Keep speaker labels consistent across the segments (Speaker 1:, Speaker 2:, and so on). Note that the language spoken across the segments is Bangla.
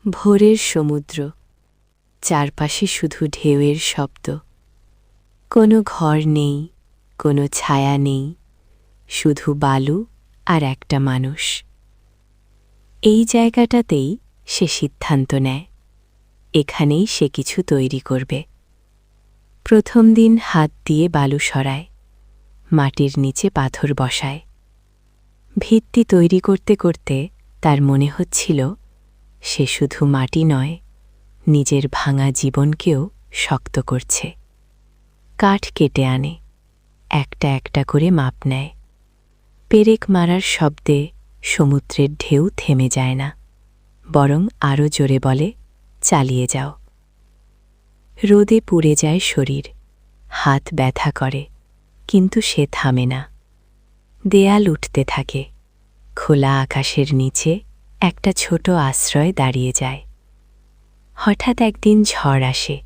Speaker 1: ভোরের সমুদ্র, চারপাশে শুধু ঢেউয়ের শব্দ। কোনো ঘর নেই, কোনো ছায়া নেই, শুধু বালু আর একটা মানুষ। এই জায়গাটাতেই সে সিদ্ধান্ত নেয়, এখানেই সে কিছু তৈরি করবে। প্রথম দিন হাত দিয়ে বালু সরায়, মাটির নিচে পাথর বসায়। ভিত্তি তৈরি করতে করতে তার মনে হচ্ছিল সে শুধু মাটি নয়, নিজের ভাঙা জীবনকেও শক্ত করছে। কাঠ কেটে আনে, একটা একটা করে মাপ নেয়। পেরেক মারার শব্দে সমুদ্রের ঢেউ থেমে যায় না, বরং আরও জোরে বলে, চালিয়ে যাও। রোদে পুড়ে যায় শরীর, হাত ব্যথা করে, কিন্তু সে থামে না। দেয়াল উঠতে থাকে, খোলা আকাশের নিচে একটা ছোট আশ্রয় দাঁড়িয়ে যায়। হঠাৎ একদিন ঝড় আসে,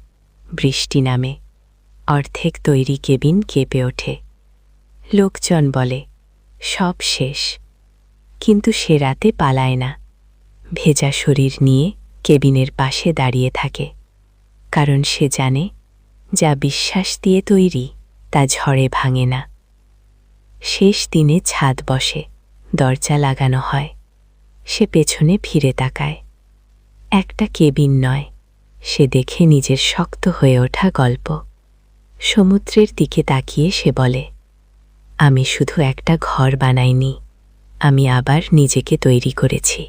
Speaker 1: বৃষ্টি নামে, অর্ধেক তৈরি কেবিন কেঁপে ওঠে। লোকজন বলে, সব শেষ। কিন্তু সে রাতে পালায় না, ভেজা শরীর নিয়ে কেবিনের পাশে দাঁড়িয়ে থাকে। কারণ সে জানে, যা বিশ্বাস দিয়ে তৈরি তা ঝড়ে ভাঙে না। শেষ দিনে ছাদ বসে, দরজা লাগানো হয়। সে পেছনে ফিরে তাকায়। একটা কেবিন নয়, সে দেখে নিজের শক্ত হয়ে ওঠা গল্প। সমুদ্রের দিকে তাকিয়ে সে বলে, আমি শুধু একটা ঘর বানাইনি, আমি আবার নিজেকে তৈরি করেছি।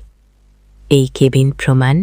Speaker 1: এই কেবিন প্রমাণ